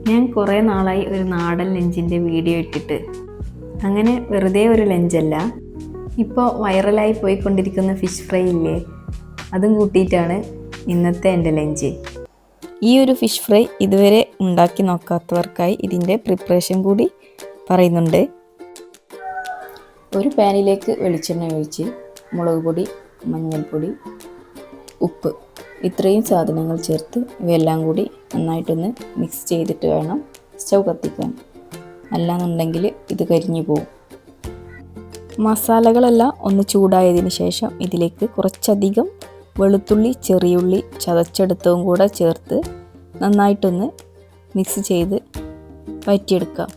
ഞാൻ കുറേ നാളായി ഒരു നാടൻ ലഞ്ചിൻ്റെ വീഡിയോ ഇട്ടിട്ട്. അങ്ങനെ വെറുതെ ഒരു ലഞ്ചല്ല, ഇപ്പോൾ വൈറലായി പോയിക്കൊണ്ടിരിക്കുന്ന ഫിഷ് ഫ്രൈ ഇല്ലേ, അതും കൂട്ടിയിട്ടാണ് ഇന്നത്തെ എൻ്റെ ലഞ്ച്. ഈ ഒരു ഫിഷ് ഫ്രൈ ഇതുവരെ ഉണ്ടാക്കി നോക്കാത്തവർക്കായി ഇതിൻ്റെ പ്രിപ്പറേഷൻ കൂടി പറയുന്നുണ്ട്. ഒരു പാനിലേക്ക് വെളിച്ചെണ്ണ ഒഴിച്ച് മുളക് പൊടി, മഞ്ഞൾപ്പൊടി, ഉപ്പ് ഇത്രയും സാധനങ്ങൾ ചേർത്ത് ഇവയെല്ലാം കൂടി നന്നായിട്ടൊന്ന് മിക്സ് ചെയ്തിട്ട് വേണം സ്റ്റൗ കത്തിക്കാൻ. അല്ലാന്നുണ്ടെങ്കിൽ ഇത് കരിഞ്ഞു പോകും. മസാലകളെല്ലാം ഒന്ന് ചൂടായതിന് ശേഷം ഇതിലേക്ക് കുറച്ചധികം വെളുത്തുള്ളി, ചെറിയുള്ളി ചതച്ചെടുത്തതും കൂടെ ചേർത്ത് നന്നായിട്ടൊന്ന് മിക്സ് ചെയ്ത് വഴറ്റിയെടുക്കാം.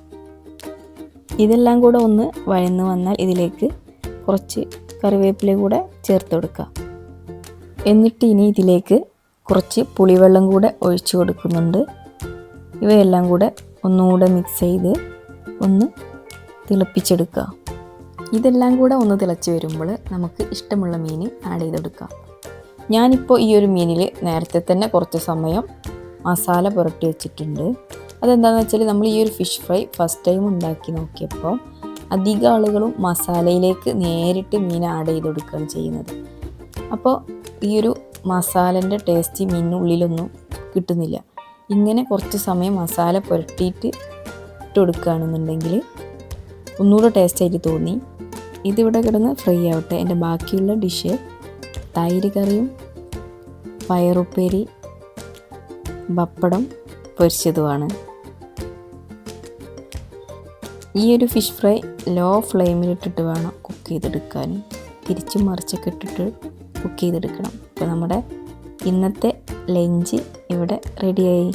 ഇതെല്ലാം കൂടെ ഒന്ന് വഴന്ന് വന്നാൽ ഇതിലേക്ക് കുറച്ച് കറിവേപ്പില കൂടെ ചേർത്ത് കൊടുക്കാം. എന്നിട്ട് ഇനി ഇതിലേക്ക് കുറച്ച് പുളിവെള്ളം കൂടെ ഒഴിച്ചു കൊടുക്കുന്നുണ്ട്. ഇവയെല്ലാം കൂടെ ഒന്നുകൂടെ മിക്സ് ചെയ്ത് ഒന്ന് തിളപ്പിച്ചെടുക്കുക. ഇതെല്ലാം കൂടെ ഒന്ന് തിളച്ച് വരുമ്പോൾ നമുക്ക് ഇഷ്ടമുള്ള മീൻ ആഡ് ചെയ്തെടുക്കാം. ഞാനിപ്പോൾ ഈ ഒരു മീനിൽ നേരത്തെ തന്നെ കുറച്ച് സമയം മസാല പുരട്ടി വെച്ചിട്ടുണ്ട്. അതെന്താണെന്ന് വെച്ചാൽ നമ്മൾ ഈ ഒരു ഫിഷ് ഫ്രൈ ഫസ്റ്റ് ടൈം ഉണ്ടാക്കി നോക്കിയപ്പോൾ അധികം ആളുകളും മസാലയിലേക്ക് നേരിട്ട് മീൻ ആഡ് ചെയ്ത് കൊടുക്കുകയാണ് ചെയ്യുന്നത്. അപ്പോൾ ഈ ഒരു മസാലൻ്റെ ടേസ്റ്റ് മീനിനുള്ളിലൊന്നും കിട്ടുന്നില്ല. ഇങ്ങനെ കുറച്ച് സമയം മസാല പുരട്ടിയിട്ട് ഇട്ട് കൊടുക്കുകയാണെന്നുണ്ടെങ്കിൽ ഒന്നുകൂടെ ടേസ്റ്റായിട്ട് തോന്നി. ഇതിവിടെ കിടന്ന് ഫ്രൈ ആവട്ടെ. എൻ്റെ ബാക്കിയുള്ള ഡിഷ് തൈര് കറിയും പയറുപ്പേരി, പപ്പടം പൊരിച്ചതുമാണ്. ഈ ഒരു ഫിഷ് ഫ്രൈ ലോ ഫ്ലെയിമിലിട്ടിട്ട് വേണം കുക്ക് ചെയ്തെടുക്കാൻ. തിരിച്ചും മറിച്ചൊക്കെ ഇട്ടിട്ട് കുക്ക് ചെയ്തെടുക്കണം. അപ്പോൾ നമ്മുടെ ഇന്നത്തെ ലഞ്ച് ഇവിടെ റെഡിയായി.